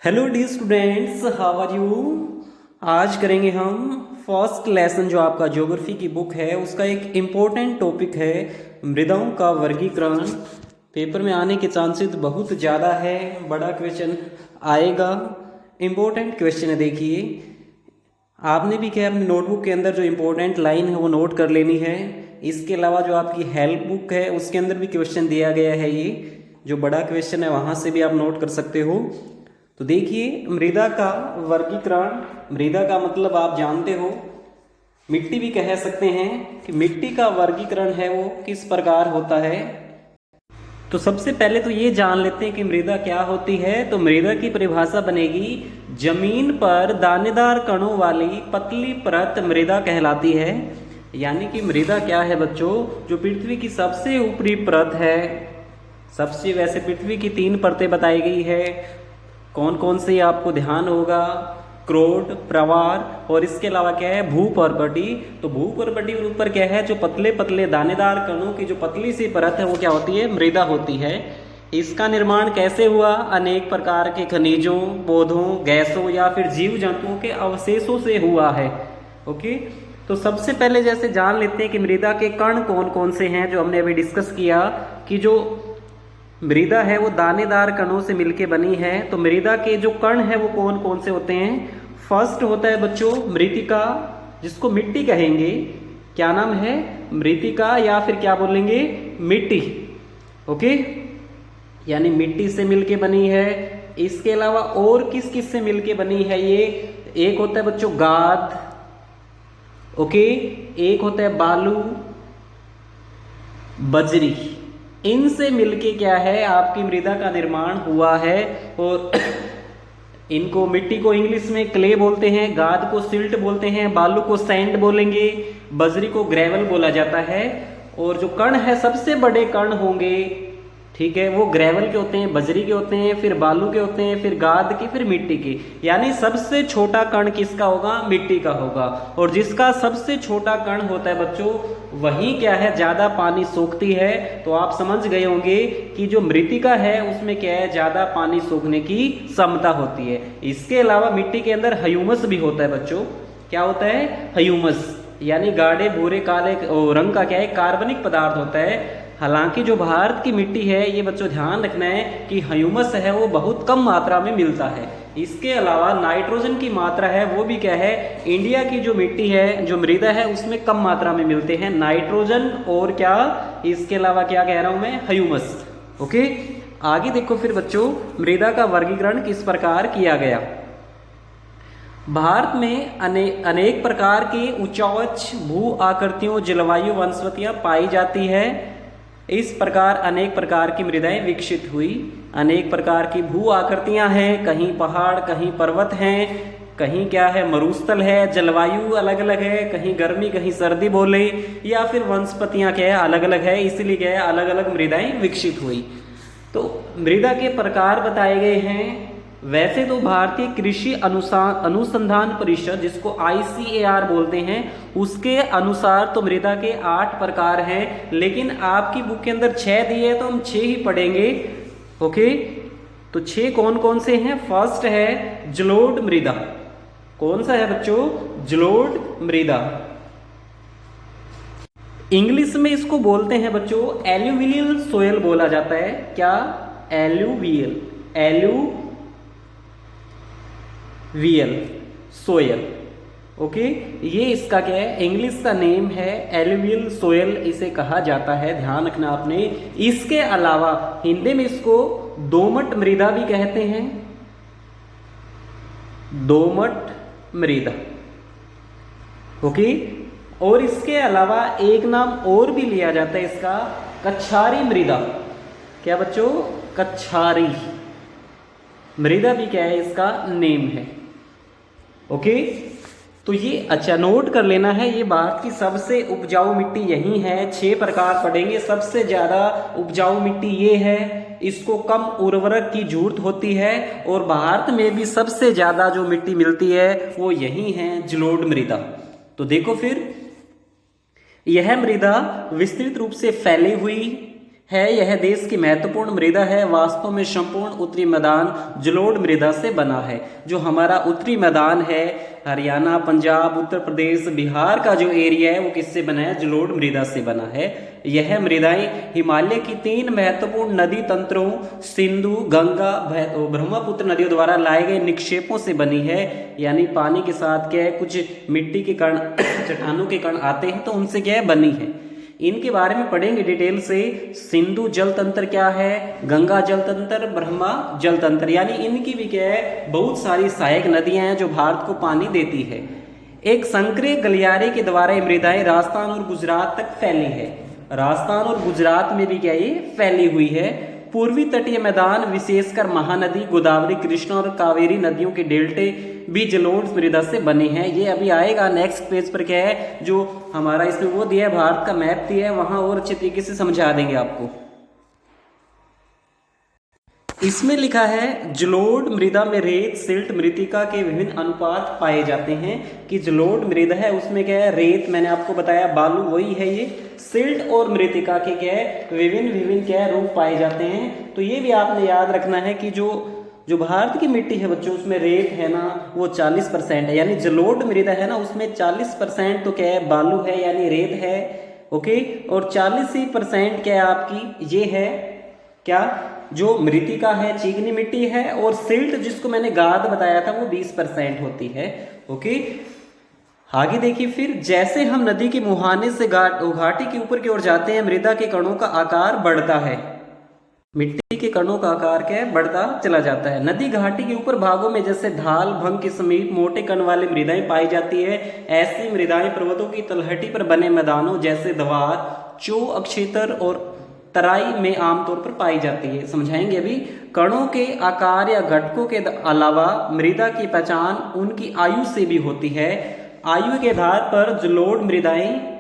Hello dear students, how are you. आज करेंगे हम फर्स्ट लेसन जो आपका ज्योग्राफी की बुक है उसका एक इम्पोर्टेंट टॉपिक है मृदाओं का वर्गीकरण। पेपर में आने के चांसेस बहुत ज़्यादा है, बड़ा क्वेश्चन आएगा, इम्पोर्टेंट क्वेश्चन है। देखिए आपने भी क्या अपने नोटबुक के अंदर जो इम्पोर्टेंट लाइन है वो नोट कर लेनी है। इसके अलावा जो आपकी हेल्प बुक है उसके अंदर भी क्वेश्चन दिया गया है, ये जो बड़ा क्वेश्चन है वहाँ से भी आप नोट कर सकते हो। तो देखिए मृदा का वर्गीकरण, मृदा का मतलब आप जानते हो, मिट्टी भी कह सकते हैं कि मिट्टी का वर्गीकरण है वो किस प्रकार होता है। तो सबसे पहले तो ये जान लेते हैं कि मृदा क्या होती है। तो मृदा की परिभाषा बनेगी जमीन पर दानेदार कणों वाली पतली परत मृदा कहलाती है। यानी कि मृदा क्या है बच्चों, जो पृथ्वी की सबसे ऊपरी परत है। सबसे वैसे पृथ्वी की 3 परतें बताई गई है, कौन कौन से आपको ध्यान होगा, क्रोड, प्रवार और इसके अलावा क्या है भूपर्पटी। तो भूपर्पटी के ऊपर क्या है, जो पतले पतले दानेदार कणों की जो पतली सी परत है वो क्या होती है, मृदा होती है। इसका निर्माण कैसे हुआ, अनेक प्रकार के खनिजों, पौधों, गैसों या फिर जीव जंतुओं के अवशेषों से हुआ है। ओके, तो सबसे पहले जैसे जान लेते हैं कि मृदा के कण कौन कौन से हैं, जो हमने अभी डिस्कस किया कि जो मृदा है वो दानेदार कणों से मिलके बनी है। तो मृदा के जो कण है वो कौन कौन से होते हैं। फर्स्ट होता है बच्चों मृतिका, जिसको मिट्टी कहेंगे। क्या नाम है, मृतिका या फिर क्या बोलेंगे, मिट्टी। ओके, यानी मिट्टी से मिलके बनी है। इसके अलावा और किस किस से मिलके बनी है ये, एक होता है बच्चों गाद, ओके, एक होता है बालू, बजरी। इनसे मिलके क्या है आपकी मृदा का निर्माण हुआ है। और इनको मिट्टी को इंग्लिश में क्ले बोलते हैं, गाद को सिल्ट बोलते हैं, बालू को सैंड बोलेंगे, बजरी को ग्रेवल बोला जाता है। और जो कण है सबसे बड़े कण होंगे, ठीक है, वो ग्रेवल के होते हैं, बजरी के होते हैं, फिर बालू के होते हैं, फिर गाद के, फिर मिट्टी के। यानी सबसे छोटा कण किसका होगा, मिट्टी का होगा। और जिसका सबसे छोटा कण होता है बच्चों वही क्या है, ज्यादा पानी सोखती है। तो आप समझ गए होंगे कि जो मृतिका है उसमें क्या है, ज्यादा पानी सोखने की क्षमता होती है। इसके अलावा मिट्टी के अंदर ह्यूमस भी होता है बच्चों। क्या होता है, ह्यूमस, यानी गाढ़े भूरे काले रंग का क्या है, कार्बनिक पदार्थ होता है। हालांकि जो भारत की मिट्टी है ये बच्चों ध्यान रखना है कि ह्यूमस है वो बहुत कम मात्रा में मिलता है। इसके अलावा नाइट्रोजन की मात्रा है वो भी क्या है, इंडिया की जो मिट्टी है, जो मृदा है उसमें कम मात्रा में मिलते हैं नाइट्रोजन और क्या, इसके अलावा क्या कह रहा हूं मैं, ह्यूमस। ओके, आगे देखो फिर बच्चों मृदा का वर्गीकरण किस प्रकार किया गया। भारत में अनेक प्रकार की उच्च भू आकृतियों जलवायु वनस्पतियां पाई जाती है। इस प्रकार अनेक प्रकार की मृदाएं विकसित हुई। अनेक प्रकार की भू आकृतियां हैं, कहीं पहाड़, कहीं पर्वत हैं, कहीं क्या है मरुस्थल है, जलवायु अलग अलग है, कहीं गर्मी कहीं सर्दी बोले, या फिर वनस्पतियां क्या है अलग अलग है, इसलिए क्या है अलग अलग मृदाएं विकसित हुई। तो मृदा के प्रकार बताए गए हैं। वैसे तो भारतीय कृषि अनुसंधान परिषद, जिसको ICAR बोलते हैं, उसके अनुसार तो मृदा के 8 प्रकार हैं, लेकिन आपकी बुक के अंदर 6 दिए तो हम 6 ही पढ़ेंगे। ओके, तो 6 कौन कौन से हैं। फर्स्ट है जलोढ़ मृदा। कौन सा है बच्चों, जलोढ़ मृदा। इंग्लिश में इसको बोलते हैं बच्चों एल्यूवियल सोयल बोला जाता है। क्या, एल्यूवियल, एल्यूवियल सोयल। ओके, ये इसका क्या है, इंग्लिश का नेम है, एल्यूवियल सोयल इसे कहा जाता है, ध्यान रखना आपने। इसके अलावा हिंदी में इसको दोमट मृदा भी कहते हैं, दोमट मृदा। ओके, और इसके अलावा एक नाम और भी लिया जाता है इसका, कछारी मृदा। क्या बच्चों, कछारी मृदा भी क्या है इसका नेम है। ओके, तो ये अच्छा नोट कर लेना है, ये भारत की सबसे उपजाऊ मिट्टी यही है। 6 प्रकार पढ़ेंगे। सबसे ज्यादा उपजाऊ मिट्टी ये है, इसको कम उर्वरक की जरूरत होती है, और भारत में भी सबसे ज्यादा जो मिट्टी मिलती है वो यही है, जलोढ़ मृदा। तो देखो फिर यह मृदा विस्तृत रूप से फैली हुई है यह देश की महत्वपूर्ण मृदा है। वास्तव में संपूर्ण उत्तरी मैदान जलोढ़ मृदा से बना है। जो हमारा उत्तरी मैदान है, हरियाणा, पंजाब, उत्तर प्रदेश, बिहार का जो एरिया है वो किससे बना है? जलोढ़ मृदा से बना है। यह मृदाएं हिमालय की 3 महत्वपूर्ण नदी तंत्रों सिंधु, गंगा, ब्रह्मपुत्र नदियों द्वारा लाए गए निक्षेपों से बनी है। यानी पानी के साथ क्या है, कुछ मिट्टी के कण चट्टानों के कण आते हैं तो उनसे क्या है, बनी है। इनके बारे में पढ़ेंगे डिटेल से। सिंधु जल तंत्र क्या है, गंगा जल तंत्र, ब्रह्मा जल तंत्र, यानी इनकी भी क्या है, बहुत सारी सहायक नदियां हैं जो भारत को पानी देती है। एक संकरे गलियारे के द्वारा ये मृदाएं राजस्थान और गुजरात तक फैली है। राजस्थान और गुजरात में भी क्या ये फैली हुई है। पूर्वी तटीय मैदान विशेषकर महानदी, गोदावरी, कृष्णा और कावेरी नदियों के डेल्टे भी जलोढ़ मृदा से बने हैं। ये अभी आएगा नेक्स्ट पेज पर, क्या है जो हमारा इसमें वो दिया है, भारत का मैप दिया है, वहां और अच्छे तरीके से समझा देंगे आपको। इसमें लिखा है जलोढ़ मृदा में रेत, सिल्ट, मृतिका के विभिन्न अनुपात पाए जाते हैं। कि जलोढ़ मृदा है उसमें क्या है, रेत मैंने आपको बताया, बालू वही है ये, सिल्ट और मृतिका के क्या है, विभिन्न क्या है, रूप पाए जाते हैं। तो ये भी आपने याद रखना है कि जो भारत की मिट्टी है बच्चों, उसमें रेत है ना वो 40% है, यानी जलोढ़ मृदा है ना उसमें 40% तो क्या है, बालू है यानी रेत है, ओके, और 40% क्या है आपकी, ये है क्या, जो मृतिका है, चीकनी मिट्टी है, और सिल्ट जिसको मैंने गाद बताया था वो 20% होती है, ओके। आगे देखिए फिर, जैसे हम नदी के मुहाने से घाटी के ऊपर की ओर जाते हैं, मृदा के कणों का आकार बढ़ता है। मिट्टी के कणों का आकार क्या है, बढ़ता चला जाता है। नदी घाटी के ऊपर भागों में जैसे ढाल, भंग के समीप मोटे कण वाली मृदाएं पाई जाती है। ऐसी मृदाएं पर्वतों की तलहटी पर बने मैदानों जैसे द्वार, चो, अक्षेत्र और तराई में आमतौर पर पाई जाती है। समझाएंगे अभी। कणों के आकार या घटकों के अलावा मृदा की पहचान उनकी आयु से भी होती है। आयु के आधार पर जलोढ़ मृदाएं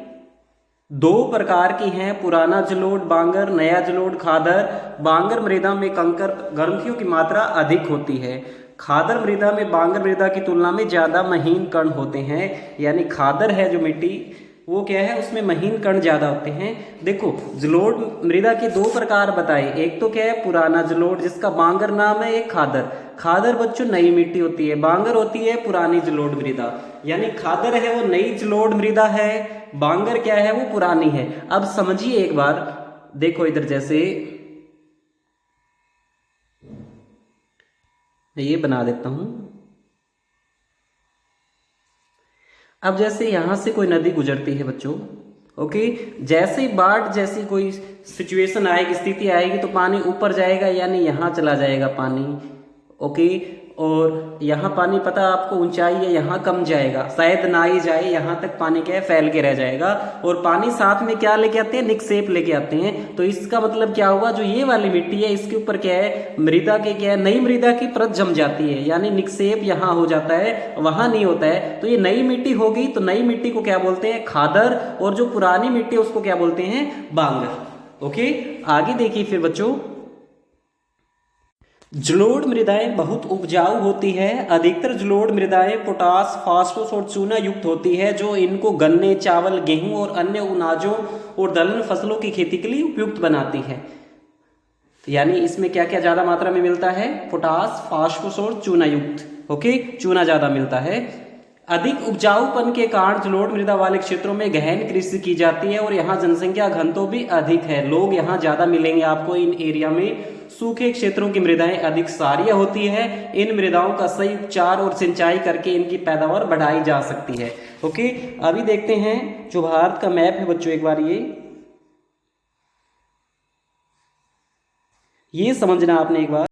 2 प्रकार की हैं, पुराना जलोढ़ बांगर, नया जलोढ़ खादर। बांगर मृदा में कंकर ग्रंथियों की मात्रा अधिक होती है। खादर मृदा में बांगर मृदा की तुलना में ज्यादा महीन कण होते हैं। यानी खादर है जो मिट्टी, वो क्या है, उसमें महीन कण ज्यादा होते हैं। देखो जलोढ़ मृदा के 2 प्रकार बताए, एक तो क्या है पुराना जलोढ़ जिसका बांगर नाम है, एक खादर। खादर बच्चों नई मिट्टी होती है, बांगर होती है पुरानी जलोढ़ मृदा। यानी खादर है वो नई जलोढ़ मृदा है, बांगर क्या है वो पुरानी है। अब समझिए एक बार, देखो इधर जैसे ये बना देता हूं। अब जैसे यहां से कोई नदी गुजरती है बच्चों, ओके, जैसे बाढ़ जैसी कोई सिचुएशन आएगी, स्थिति आएगी, तो पानी ऊपर जाएगा, यानी यहां चला जाएगा पानी, ओके। और यहाँ पानी पता आपको ऊंचाई है, यहाँ कम जाएगा, शायद ना ही जाए, यहाँ तक पानी क्या है, फैल के रह जाएगा। और पानी साथ में क्या लेके आते हैं, निक्षेप लेके आते हैं। तो इसका मतलब क्या हुआ, जो ये वाली मिट्टी है इसके ऊपर क्या है, मृदा के क्या है, नई मृदा की परत जम जाती है, यानी निक्षेप यहाँ हो जाता है, वहां नहीं होता है। तो ये नई मिट्टी होगी, तो नई मिट्टी को क्या बोलते हैं, खादर, और जो पुरानी मिट्टी है उसको क्या बोलते हैं, बांगर, ओके। आगे देखिए फिर बच्चों, जलोढ़ मृदाएं बहुत उपजाऊ होती है। अधिकतर जलोढ़ मृदाएं पोटास, फास्फोरस और चूना युक्त होती है, जो इनको गन्ने, चावल, गेहूं और अन्य अनाजों और दलहन फसलों की खेती के लिए उपयुक्त बनाती है। यानी इसमें क्या क्या ज्यादा मात्रा में मिलता है, पोटास, फास्फोरस और चूना युक्त, ओके, चूना ज्यादा मिलता है। अधिक उपजाऊपन के कारण जलोढ़ मृदा वाले क्षेत्रों में गहन कृषि की जाती है, और यहाँ जनसंख्या घनत्व भी अधिक है, लोग यहाँ ज्यादा मिलेंगे आपको इन एरिया में। सूखे क्षेत्रों की मृदाएं अधिक सारीय होती है। इन मृदाओं का सही उपचार और सिंचाई करके इनकी पैदावार बढ़ाई जा सकती है, ओके। अभी देखते हैं जो भारत का मैप है बच्चों, एक बार ये समझना आपने एक बार।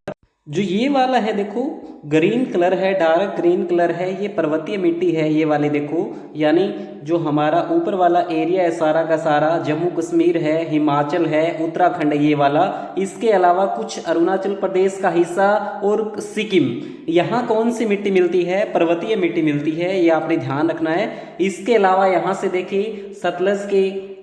जो ये वाला है देखो, ग्रीन कलर है, डार्क ग्रीन कलर है, ये पर्वतीय मिट्टी है, ये वाली देखो, यानी जो हमारा ऊपर वाला एरिया है सारा का सारा, जम्मू कश्मीर है, हिमाचल है, उत्तराखंड है ये वाला। इसके अलावा कुछ अरुणाचल प्रदेश का हिस्सा और सिक्किम, यहाँ कौन सी मिट्टी मिलती है, पर्वतीय मिट्टी मिलती है, ये आपने ध्यान रखना है। इसके अलावा यहाँ से देखिए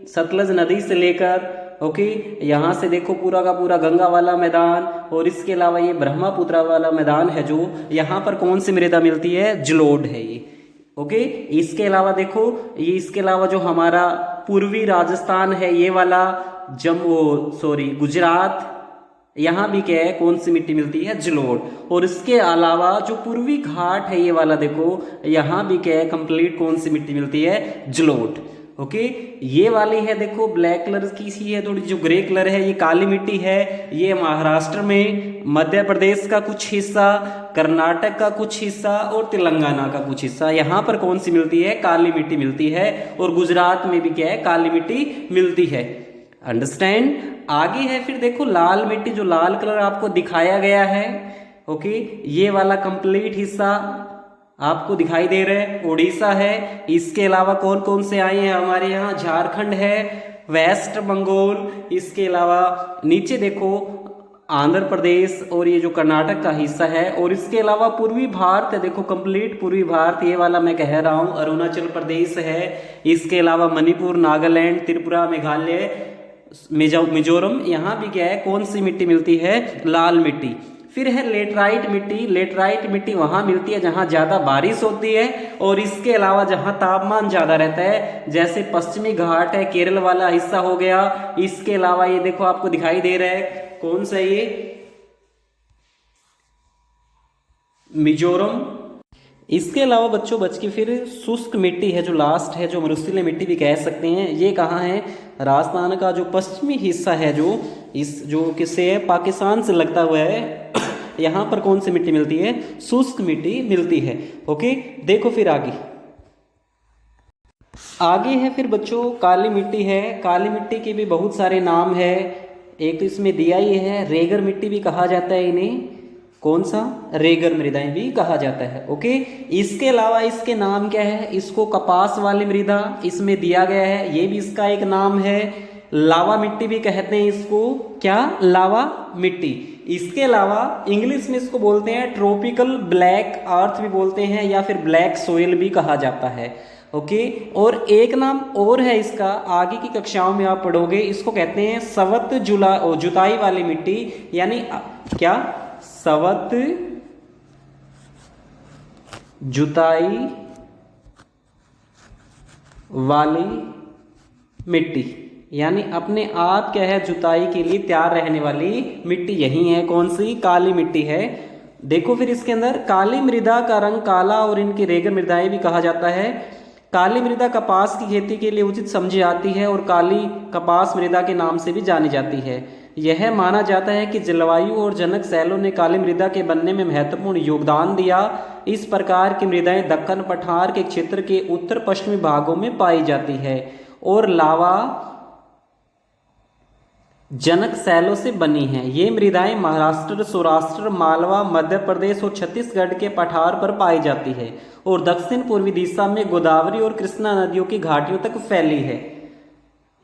सतलज नदी से लेकर, ओके, यहाँ से देखो पूरा का पूरा गंगा वाला मैदान, और इसके अलावा ये ब्रह्मपुत्र वाला मैदान है, जो यहाँ पर कौन सी मृदा मिलती है, जलोढ़ है ये, ओके। इसके अलावा देखो, ये इसके अलावा जो हमारा पूर्वी राजस्थान है ये वाला, गुजरात, यहाँ भी क्या है, कौन सी मिट्टी मिलती है, जलोढ़। और इसके अलावा जो पूर्वी घाट है ये वाला देखो, यहाँ भी क्या है, कंप्लीट कौन सी मिट्टी मिलती है, जलोढ़। ओके, ये वाली है देखो ब्लैक कलर की सी है थोड़ी, जो ग्रे कलर है ये काली मिट्टी है। ये महाराष्ट्र में, मध्य प्रदेश का कुछ हिस्सा, कर्नाटक का कुछ हिस्सा और तेलंगाना का कुछ हिस्सा, यहाँ पर कौन सी मिलती है, काली मिट्टी मिलती है। और गुजरात में भी क्या है, काली मिट्टी मिलती है। अंडरस्टैंड। आगे है फिर देखो लाल मिट्टी, जो लाल कलर आपको दिखाया गया है। ओके, ये वाला कंप्लीट हिस्सा आपको दिखाई दे रहे हैं, उड़ीसा है। इसके अलावा कौन कौन से आए हैं हमारे यहाँ, झारखंड है, वेस्ट बंगाल, इसके अलावा नीचे देखो आंध्र प्रदेश और ये जो कर्नाटक का हिस्सा है। और इसके अलावा पूर्वी भारत है, देखो कंप्लीट पूर्वी भारत, ये वाला मैं कह रहा हूँ, अरुणाचल प्रदेश है। इसके अलावा मणिपुर, नागालैंड, त्रिपुरा, मेघालय, मिजोरम, यहाँ भी क्या है, कौन सी मिट्टी मिलती है, लाल मिट्टी। फिर है लेटराइट मिट्टी। लेटराइट मिट्टी वहां मिलती है जहां ज्यादा बारिश होती है और इसके अलावा जहां तापमान ज्यादा रहता है, जैसे पश्चिमी घाट है, केरल वाला हिस्सा हो गया। इसके अलावा ये देखो आपको दिखाई दे रहा है, कौन सा ये, मिजोरम। इसके अलावा बच्चों बच की फिर शुष्क मिट्टी है, जो लास्ट है, जो मरुस्थलीय मिट्टी भी कह सकते हैं। ये कहाँ है, राजस्थान का जो पश्चिमी हिस्सा है, जो किससे है, पाकिस्तान से लगता हुआ है। यहाँ पर कौन सी मिट्टी मिलती है, शुष्क मिट्टी मिलती है। ओके, देखो फिर आगे है फिर बच्चों काली मिट्टी है। काली मिट्टी के भी बहुत सारे नाम है। एक तो इसमें दिया ही है, रेगर मिट्टी भी कहा जाता है इन्हें, कौन सा, रेगर मृदाएं भी कहा जाता है। ओके, इसके अलावा इसके नाम क्या है, इसको कपास वाली मृदा इसमें दिया गया है, ये भी इसका एक नाम है। लावा मिट्टी भी कहते हैं इसको, क्या, लावा मिट्टी। इसके अलावा इंग्लिश में इसको बोलते हैं ट्रॉपिकल ब्लैक अर्थ भी बोलते हैं, या फिर ब्लैक सोइल भी कहा जाता है। ओके, और एक नाम और है इसका, आगे की कक्षाओं में आप पढ़ोगे, इसको कहते हैं सवत जुताई वाली मिट्टी, यानी क्या, सवत जुताई वाली मिट्टी, यानी अपने आप क्या है, जुताई के लिए तैयार रहने वाली मिट्टी यही है, कौन सी, काली मिट्टी है। देखो फिर इसके अंदर काली मृदा का रंग काला और इनकी रेगर मृदाएं भी कहा जाता है। काली मृदा कपास की खेती के लिए उचित समझी जाती है और काली कपास मृदा के नाम से भी जानी जाती है। यह माना जाता है कि जलवायु और जनक शैलों ने काली मृदा के बनने में महत्वपूर्ण योगदान दिया। इस प्रकार की मृदाएं दक्कन पठार के क्षेत्र के उत्तर पश्चिमी भागों में पाई जाती है और लावा जनक शैलों से बनी हैं। ये मृदाएं महाराष्ट्र, सौराष्ट्र, मालवा, मध्य प्रदेश और छत्तीसगढ़ के पठार पर पाई जाती है और दक्षिण पूर्वी दिशा में गोदावरी और कृष्णा नदियों की घाटियों तक फैली है।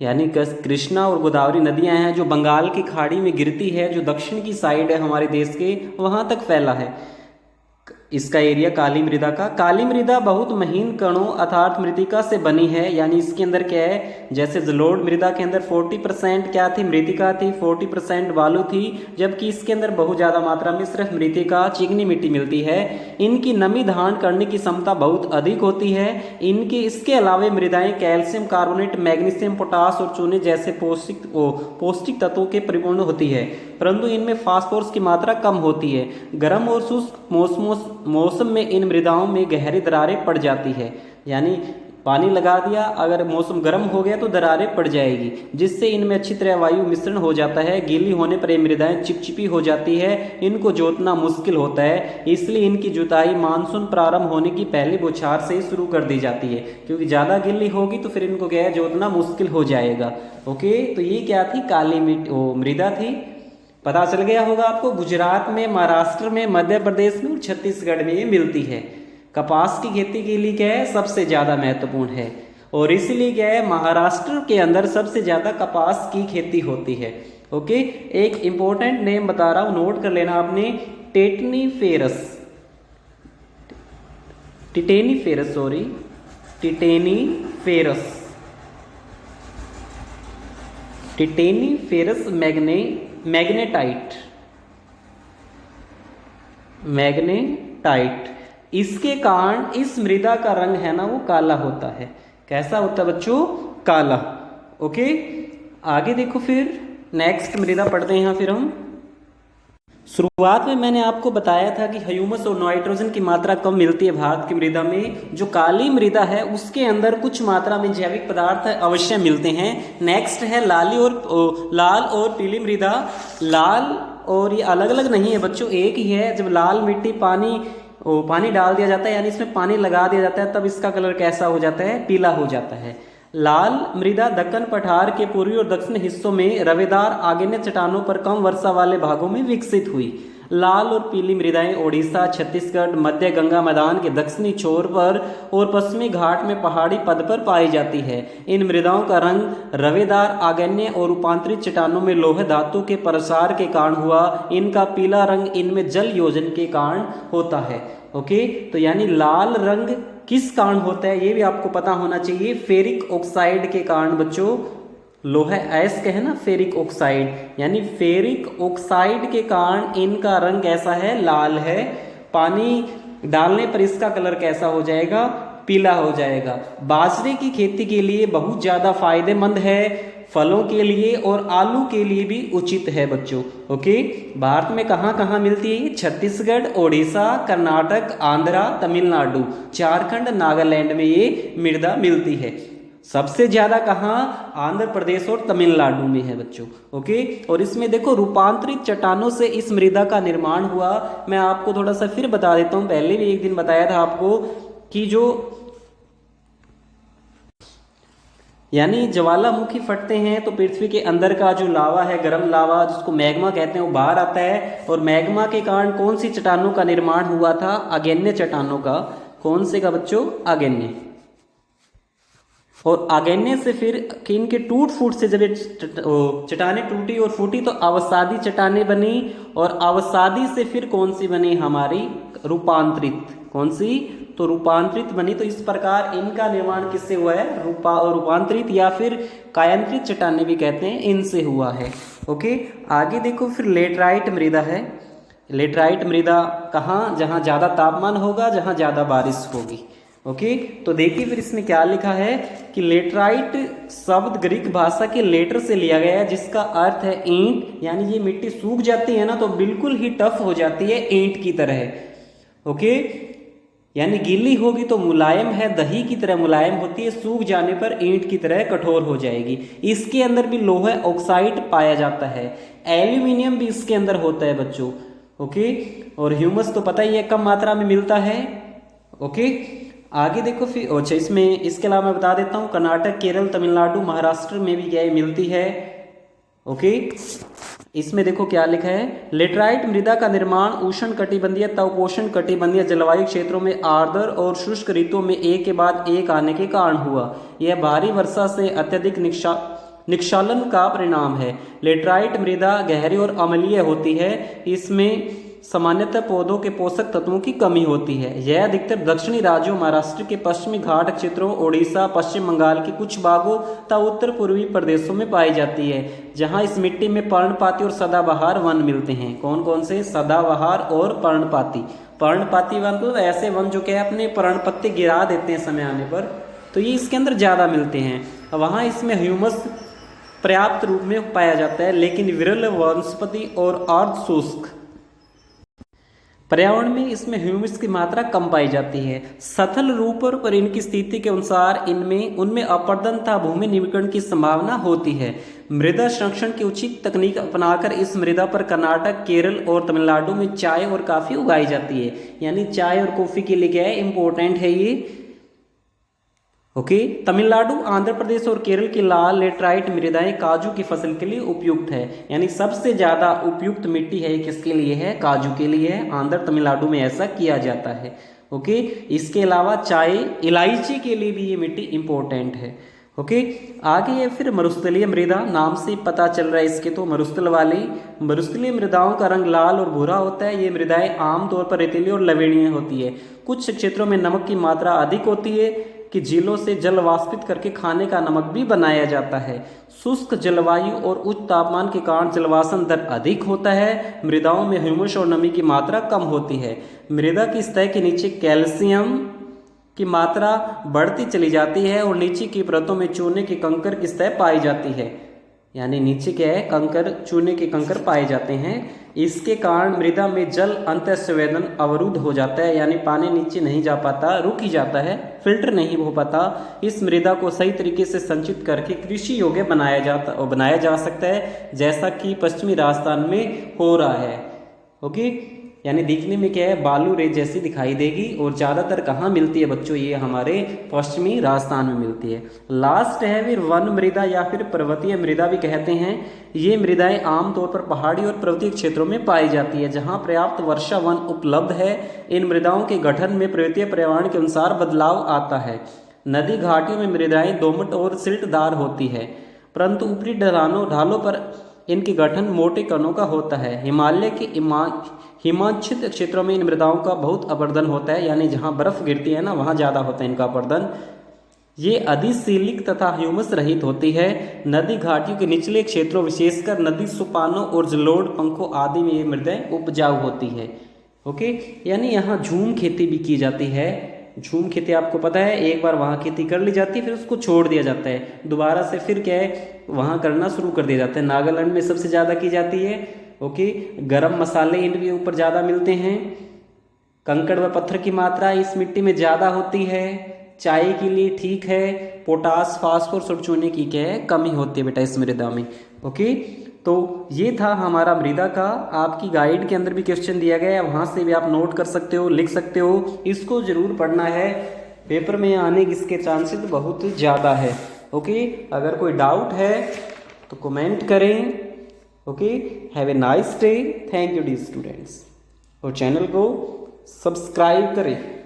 यानी कृष्णा और गोदावरी नदियां हैं जो बंगाल की खाड़ी में गिरती है, जो दक्षिण की साइड है हमारे देश के, वहां तक फैला है इसका एरिया काली मृदा का। काली मृदा बहुत महीन कणों अर्थात मृतिका से बनी है, यानी इसके अंदर क्या है, जैसे जलोढ़ मृदा के अंदर 40% क्या थी, मृतिका थी, 40% बालू थी, जबकि इसके अंदर बहुत ज़्यादा मात्रा में सिर्फ मृतिका, चिकनी मिट्टी मिलती है। इनकी नमी धारण करने की क्षमता बहुत अधिक होती है। इसके अलावा मृदाएं कैल्शियम कार्बोनेट, मैग्नीशियम, पोटास और चूने जैसे पौष्टिक तत्वों के परिपूर्ण होती है, परंतु इनमें फास्फोरस की मात्रा कम होती है। गर्म और शुष्क मौसम में इन मृदाओं में गहरी दरारें पड़ जाती है, यानी पानी लगा दिया, अगर मौसम गर्म हो गया तो दरारें पड़ जाएगी, जिससे इनमें अच्छी तरह वायु मिश्रण हो जाता है। गीली होने पर ये मृदाएं चिपचिपी हो जाती है, इनको जोतना मुश्किल होता है, इसलिए इनकी जुताई मानसून प्रारंभ होने की पहली बौछार से ही शुरू कर दी जाती है, क्योंकि ज़्यादा गीली होगी तो फिर इनको क्या है, जोतना मुश्किल हो जाएगा। ओके, तो ये क्या थी, काली मृदा थी। पता चल गया होगा आपको, गुजरात में, महाराष्ट्र में, मध्य प्रदेश में और छत्तीसगढ़ में ये मिलती है। कपास की खेती के लिए क्या है, सबसे ज़्यादा महत्वपूर्ण है और इसलिए क्या है, महाराष्ट्र के अंदर सबसे ज़्यादा कपास की खेती होती है। ओके, एक इंपॉर्टेंट नेम बता रहा हूँ, नोट कर लेना आपने, टिटेनीफेरस, मैग्नेटाइट। इसके कारण इस मृदा का रंग है ना वो काला होता है। कैसा होता है बच्चों, काला। ओके, आगे देखो फिर नेक्स्ट मृदा पढ़ते हैं यहाँ फिर हम। शुरुआत में मैंने आपको बताया था कि ह्यूमस और नाइट्रोजन की मात्रा कम मिलती है भारत की मृदा में। जो काली मृदा है उसके अंदर कुछ मात्रा में जैविक पदार्थ अवश्य मिलते हैं। नेक्स्ट है लाल और पीली मृदा। लाल और ये अलग अलग नहीं है बच्चों, एक ही है। जब लाल मिट्टी पानी डाल दिया जाता है, यानी इसमें पानी लगा दिया जाता है, तब इसका कलर कैसा हो जाता है? पीला हो जाता है। लाल मृदा दक्कन पठार के पूर्वी और दक्षिण हिस्सों में रवेदार आग्नेय चट्टानों पर कम वर्षा वाले भागों में विकसित हुई। लाल और पीली मृदाएं ओडिशा, छत्तीसगढ़, मध्य गंगा मैदान के दक्षिणी छोर पर और पश्चिमी घाट में पहाड़ी पद पर पाई जाती है। इन मृदाओं का रंग रवेदार आग्नेय और रूपांतरित चट्टानों में लौह धातु के प्रसार के कारण हुआ। इनका पीला रंग इनमें जल योजन के कारण होता है। ओके, तो यानी लाल रंग किस कारण होता है ये भी आपको पता होना चाहिए। फेरिक ऑक्साइड के कारण बच्चों, लोहा अयस्क है ना, फेरिक ऑक्साइड, यानी फेरिक ऑक्साइड के कारण इनका रंग कैसा है? लाल है। पानी डालने पर इसका कलर कैसा हो जाएगा? पीला हो जाएगा। बाजरे की खेती के लिए बहुत ज़्यादा फायदेमंद है, फलों के लिए और आलू के लिए भी उचित है बच्चों। ओके, भारत में कहाँ कहाँ मिलती है? छत्तीसगढ़, ओडिशा, कर्नाटक, आंध्रा, तमिलनाडु, झारखंड, नागालैंड में ये मृदा मिलती है। सबसे ज्यादा कहाँ? आंध्र प्रदेश और तमिलनाडु में है बच्चों। ओके, और इसमें देखो रूपांतरित चट्टानों से इस मृदा का निर्माण हुआ। मैं आपको थोड़ा सा फिर बता देता हूँ, पहले भी एक दिन बताया था आपको कि जो यानी ज्वालामुखी फटते हैं तो पृथ्वी के अंदर का जो लावा है, गर्म लावा जिसको मैग्मा कहते हैं, वो बाहर आता है। और मैग्मा के कारण कौन सी चट्टानों का निर्माण हुआ था? आग्नेय चट्टानों का। कौन से का बच्चों? आग्नेय। और आग्नेय से फिर इनके टूट फूट से जब चट्टानें टूटी और फूटी तो अवसादी चट्टानें बनी। और अवसादी से फिर कौन सी बनी? हमारी रूपांतरित। कौन सी? तो रूपांतरित बनी। तो इस प्रकार इनका निर्माण किससे हुआ है? रूपांतरित या फिर कायांतरित चट्टानें भी कहते हैं, इनसे हुआ है। ओके, आगे देखो फिर लेटराइट मृदा है। लेटराइट मृदा कहाँ? जहाँ ज़्यादा तापमान होगा, जहाँ ज़्यादा बारिश होगी। ओके, तो देखिए फिर इसमें क्या लिखा है कि लेटराइट शब्द ग्रीक भाषा के लेटर से लिया गया है, जिसका अर्थ है ईंट। यानी ये मिट्टी सूख जाती है ना तो बिल्कुल ही टफ हो जाती है, ईंट की तरह। ओके, यानी गीली होगी तो मुलायम है, दही की तरह मुलायम होती है, सूख जाने पर ईंट की तरह कठोर हो जाएगी। इसके अंदर भी लोहा ऑक्साइड पाया जाता है। एल्यूमिनियम भी इसके अंदर होता है बच्चों। ओके, और ह्यूमस तो पता ही है कम मात्रा में मिलता है। ओके, आगे देखो फिर अच्छा, इसमें इसके अलावा मैं बता देता हूँ कर्नाटक, केरल, तमिलनाडु, महाराष्ट्र में भी क्या मिलती है। ओके, इसमें देखो क्या लिखा है, लेटराइट मृदा का निर्माण उष्ण कटिबंधीय तपोष्ण कटिबंधीय जलवायु क्षेत्रों में आर्द्र और शुष्क ऋतुओं में एक के बाद एक आने के कारण हुआ। यह भारी वर्षा से अत्यधिक निक्षालन का परिणाम है। लेटराइट मृदा गहरी और अम्लीय होती है। इसमें सामान्यतः पौधों के पोषक तत्वों की कमी होती है। यह अधिकतर दक्षिणी राज्यों, महाराष्ट्र के पश्चिमी घाट क्षेत्रों, ओडिशा, पश्चिम बंगाल के कुछ भागों तथा उत्तर पूर्वी प्रदेशों में पाई जाती है, जहां इस मिट्टी में पर्णपाती और सदाबहार वन मिलते हैं। कौन कौन से? सदाबहार और पर्णपाती। पर्णपाती वन तो ऐसे वन जो क्या अपने पर्णपत्ते गिरा देते हैं समय आने पर, तो ये इसके अंदर ज़्यादा मिलते हैं। वहाँ इसमें ह्यूमस पर्याप्त रूप में पाया जाता है, लेकिन विरल वनस्पति और अर्ध शुष्क पर्यावरण में इसमें ह्यूमस की मात्रा कम पाई जाती है। सथल रूप पर इनकी स्थिति के अनुसार उनमें अपर्दन तथा भूमि निवीकरण की संभावना होती है। मृदा संरक्षण की उचित तकनीक अपनाकर इस मृदा पर कर्नाटक, केरल और तमिलनाडु में चाय और काफ़ी उगाई जाती है। यानी चाय और कॉफ़ी के लिए क्या है? इम्पोर्टेंट है ये। ओके, तमिलनाडु, आंध्र प्रदेश और केरल की लाल लेटराइट मृदाएं काजू की फसल के लिए उपयुक्त है। यानी सबसे ज़्यादा उपयुक्त मिट्टी है किसके लिए है? काजू के लिए है। आंध्र तमिलनाडु में ऐसा किया जाता है। ओके, इसके अलावा चाय, इलायची के लिए भी ये मिट्टी इंपॉर्टेंट है। ओके, आगे ये फिर मरुस्थलीय मृदा, नाम से पता चल रहा है इसके तो मरुस्थल वाली। मरुस्थलीय मृदाओं का रंग लाल और भूरा होता है। ये मृदाएं आमतौर पर रेतीली और लवणीय होती है। कुछ क्षेत्रों में नमक की मात्रा अधिक होती है कि झीलों से जल वाष्पित करके खाने का नमक भी बनाया जाता है। शुष्क जलवायु और उच्च तापमान के कारण जलवासन दर अधिक होता है। मृदाओं में ह्यूमस और नमी की मात्रा कम होती है। मृदा की सतह के नीचे कैल्शियम की मात्रा बढ़ती चली जाती है और नीचे की परतों में चूने की कंकर की सतह पाई जाती है। यानी नीचे क्या है, कंकर, चूने के कंकर पाए जाते हैं। इसके कारण मृदा में जल अंतःसंवेदन अवरुद्ध हो जाता है, यानी पानी नीचे नहीं जा पाता, रुक ही जाता है, फिल्टर नहीं हो पाता। इस मृदा को सही तरीके से संचित करके कृषि योग्य बनाया जा सकता है, जैसा कि पश्चिमी राजस्थान में हो रहा है। ओके, यानी दिखने में क्या है, बालू रेत जैसी दिखाई देगी। और ज़्यादातर कहाँ मिलती है बच्चों, ये हमारे पश्चिमी राजस्थान में मिलती है। लास्ट है फिर वन मृदा या फिर पर्वतीय मृदा भी कहते हैं। ये मृदाएं आमतौर पर पहाड़ी और पर्वतीय क्षेत्रों में पाई जाती है, जहाँ पर्याप्त वर्षा वन उपलब्ध है। इन मृदाओं के गठन में पर्वतीय पर्यावरण के अनुसार बदलाव आता है। नदी घाटियों में मृदाएं दोमट और सिल्टदार होती है, परंतु ऊपरी ढलानों पर इनके गठन मोटे कणों का होता है। हिमालय के हिमाच्छिद क्षेत्रों में इन मृदाओं का बहुत अपर्दन होता है, यानी जहाँ बर्फ गिरती है ना, वहाँ ज़्यादा होता है इनका अपर्दन। ये अधिशिलिक तथा ह्यूमस रहित होती है। नदी घाटियों के निचले क्षेत्रों, विशेषकर नदी सोपानों और जलोढ़ पंखों आदि में ये मृदाएं उपजाऊ होती है। ओके, यानी यहाँ झूम खेती भी की जाती है। झूम खेती आपको पता है, एक बार वहाँ खेती कर ली जाती है, फिर उसको छोड़ दिया जाता है, दोबारा से फिर क्या है, वहाँ करना शुरू कर दिया जाता है। नागालैंड में सबसे ज़्यादा की जाती है। ओके, गरम मसाले इनके ऊपर ज़्यादा मिलते हैं। कंकड़ व पत्थर की मात्रा इस मिट्टी में ज़्यादा होती है। चाय के लिए ठीक है। पोटास, फास्फोरस और चूने की क्या है, कमी होती है बेटा इस मृदा में। ओके, तो ये था हमारा मृदा का। आपकी गाइड के अंदर भी क्वेश्चन दिया गया है, वहाँ से भी आप नोट कर सकते हो, लिख सकते हो। इसको जरूर पढ़ना है, पेपर में आने की इसके चांसेस बहुत ज़्यादा है। ओके, अगर कोई डाउट है तो कमेंट करें। Okay, have a nice day. Thank U D students. और चैनल को सब्सक्राइब करें।